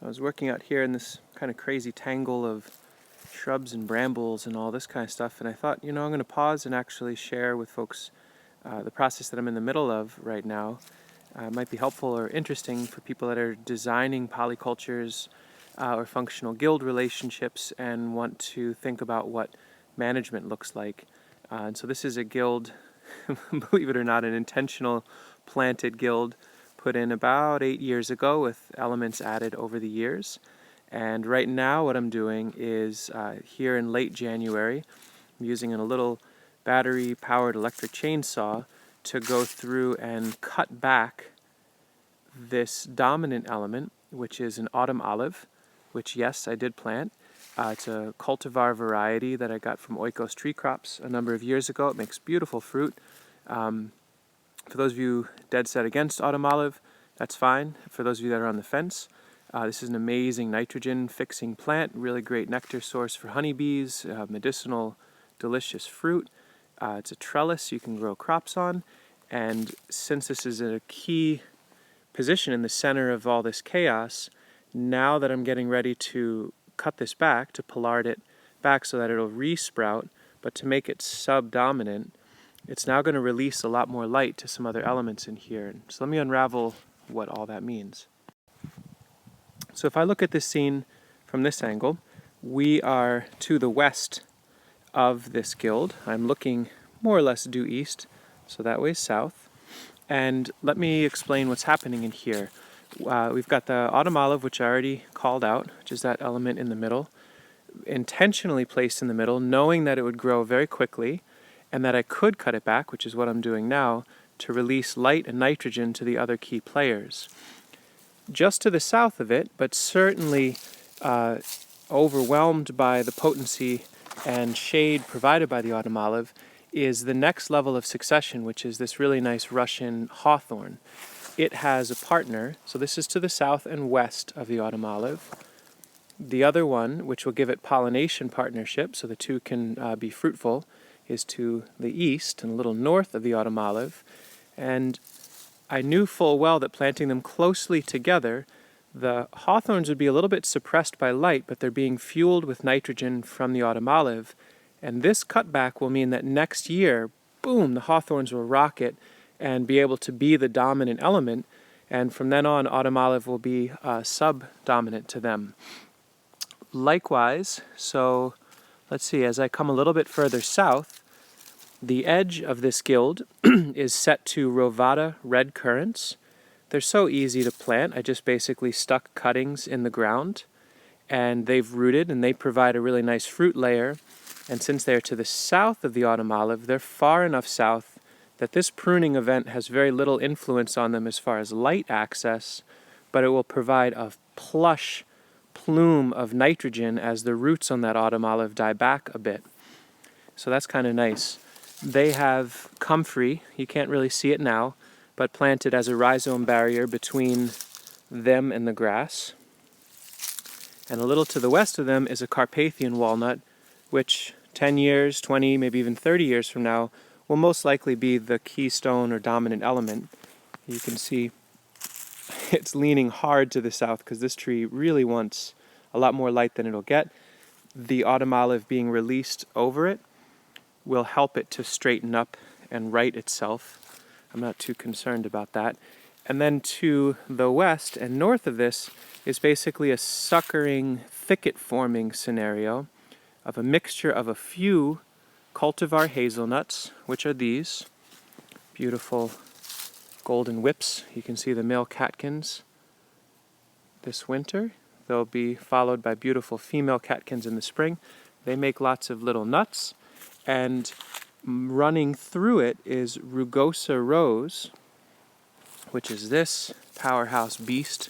I was working out here in this kind of crazy tangle of shrubs and brambles and all this kind of stuff, and I thought, I'm going to pause and actually share with folks the process that I'm in the middle of right now. It might be helpful or interesting for people that are designing polycultures or functional guild relationships and want to think about what management looks like. And so this is a guild, believe it or not, an intentional planted guild put in about 8 years ago with elements added over the years. And right now what I'm doing is here in late January, I'm using a little battery-powered electric chainsaw to go through and cut back this dominant element, which is an autumn olive, which yes, I did plant. It's a cultivar variety that I got from Oikos Tree Crops a number of years ago. It makes beautiful fruit. For those of you dead set against autumn olive, that's fine. For those of you that are on the fence, this is an amazing nitrogen fixing plant, really great nectar source for honeybees, medicinal, delicious fruit. It's a trellis you can grow crops on, and since this is a key position in the center of all this chaos, now that I'm getting ready to cut this back, to pollard it back so that it'll re-sprout, but to make it subdominant, it's now going to release a lot more light to some other elements in here. So let me unravel what all that means. So if I look at this scene from this angle, we are to the west of this guild. I'm looking more or less due east, so that way south. And let me explain what's happening in here. We've got the autumn olive, which I already called out, which is that element in the middle, intentionally placed in the middle, knowing that it would grow very quickly and that I could cut it back, which is what I'm doing now, to release light and nitrogen to the other key players. Just to the south of it, but certainly overwhelmed by the potency and shade provided by the autumn olive, is the next level of succession, which is this really nice Russian hawthorn. It has a partner, so this is to the south and west of the autumn olive. The other one, which will give it pollination partnership, so the two can be fruitful, is to the east and a little north of the autumn olive. And I knew full well that planting them closely together, the hawthorns would be a little bit suppressed by light, but they're being fueled with nitrogen from the autumn olive. And this cutback will mean that next year, boom, the hawthorns will rocket and be able to be the dominant element. And from then on, autumn olive will be subdominant to them. Likewise, so let's see, as I come a little bit further south, the edge of this guild is set to Rovata red currants. They're so easy to plant. I just basically stuck cuttings in the ground, and they've rooted, and they provide a really nice fruit layer. And since they're to the south of the autumn olive, they're far enough south that this pruning event has very little influence on them as far as light access, but it will provide a plush plume of nitrogen as the roots on that autumn olive die back a bit. So that's kind of nice. They have comfrey, you can't really see it now, but planted as a rhizome barrier between them and the grass. And a little to the west of them is a Carpathian walnut, which 10 years, 20, maybe even 30 years from now will most likely be the keystone or dominant element. You can see it's leaning hard to the south because this tree really wants a lot more light than it'll get. The autumn olive being released over it will help it to straighten up and right itself. I'm not too concerned about that. And then to the west and north of this is basically a suckering, thicket-forming scenario of a mixture of a few cultivar hazelnuts, which are these beautiful golden whips. You can see the male catkins this winter. They'll be followed by beautiful female catkins in the spring. They make lots of little nuts, and running through it is rugosa rose, which is this powerhouse beast.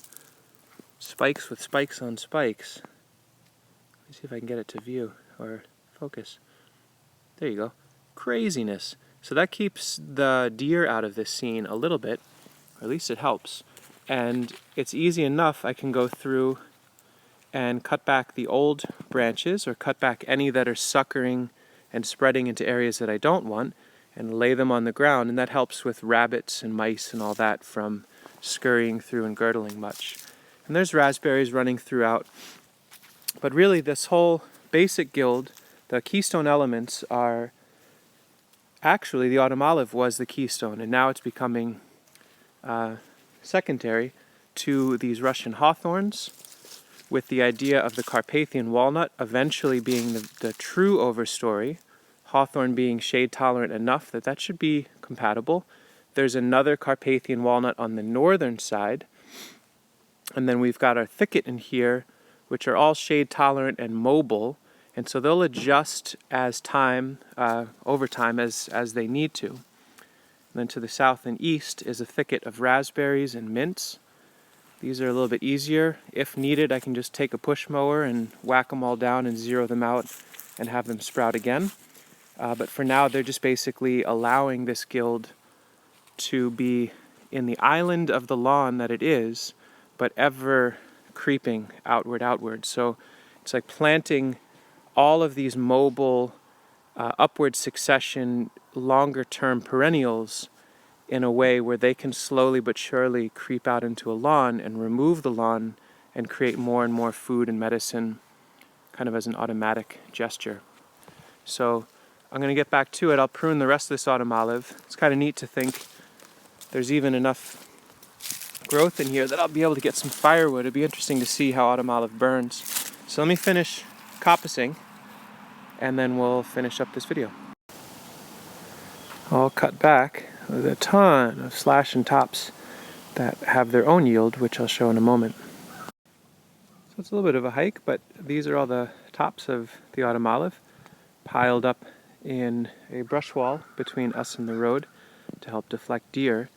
Spikes with spikes on spikes. Let me see if I can get it to view or focus. There you go. Craziness. So that keeps the deer out of this scene a little bit, or at least it helps. And it's easy enough. I can go through and cut back the old branches or cut back any that are suckering and spreading into areas that I don't want and lay them on the ground, and that helps with rabbits and mice and all that from scurrying through and girdling much. And there's raspberries running throughout. But really this whole basic guild, the keystone elements are actually the autumn olive was the keystone, and now it's becoming secondary to these Russian hawthorns, with the idea of the Carpathian walnut eventually being the true overstory, hawthorn being shade tolerant enough that that should be compatible. There's another Carpathian walnut on the northern side, and then we've got our thicket in here, which are all shade tolerant and mobile, and so they'll adjust as time, over time as they need to. And then to the south and east is a thicket of raspberries and mints. These are a little bit easier. If needed, I can just take a push mower and whack them all down and zero them out and have them sprout again. But for now, they're just basically allowing this guild to be in the island of the lawn that it is, but ever creeping outward. So it's like planting all of these mobile, upward succession, longer-term perennials in a way where they can slowly but surely creep out into a lawn and remove the lawn and create more and more food and medicine kind of as an automatic gesture. So I'm going to get back to it. I'll prune the rest of this autumn olive. It's kind of neat to think there's even enough growth in here that I'll be able to get some firewood. It'd be interesting to see how autumn olive burns. So let me finish coppicing and then we'll finish up this video. I'll cut back with a ton of slash and tops that have their own yield, which I'll show in a moment. So it's a little bit of a hike, but these are all the tops of the autumn olive piled up in a brush wall between us and the road to help deflect deer.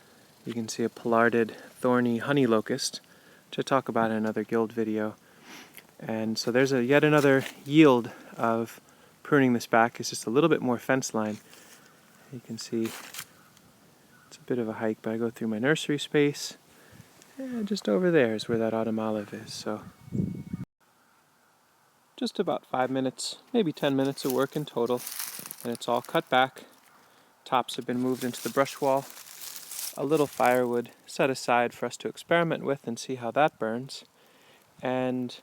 You can see a pollarded, thorny honey locust, which I'll talk about in another guild video. And so there's yet another yield of pruning this back. It's just a little bit more fence line. You can see it's a bit of a hike, but I go through my nursery space, and just over there is where that autumn olive is. So just about 5 minutes, maybe 10 minutes of work in total, and it's all cut back. Tops have been moved into the brush wall. A little firewood set aside for us to experiment with and see how that burns. And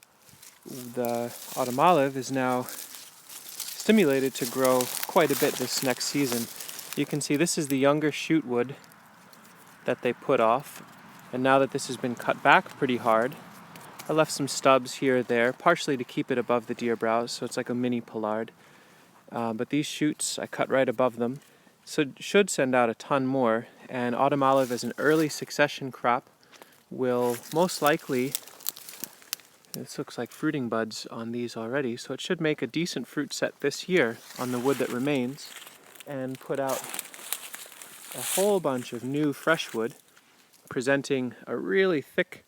the autumn olive is now stimulated to grow quite a bit this next season. You can see this is the younger shoot wood that they put off, and now that this has been cut back pretty hard, I left some stubs here or there, partially to keep it above the deer browse, so it's like a mini pollard. But these shoots I cut right above them, so it should send out a ton more. And autumn olive as an early succession crop will most likely, this looks like fruiting buds on these already, so it should make a decent fruit set this year on the wood that remains and put out a whole bunch of new fresh wood, presenting a really thick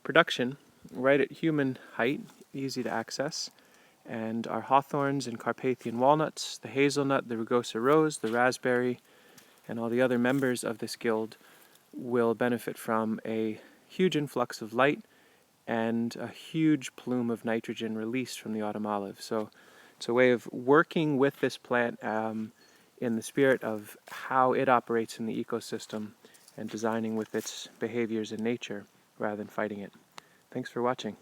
production right at human height, easy to access. And our hawthorns and Carpathian walnuts, the hazelnut, the rugosa rose, the raspberry, and all the other members of this guild will benefit from a huge influx of light and a huge plume of nitrogen released from the autumn olive. So it's a way of working with this plant in the spirit of how it operates in the ecosystem and designing with its behaviors in nature rather than fighting it. Thanks for watching.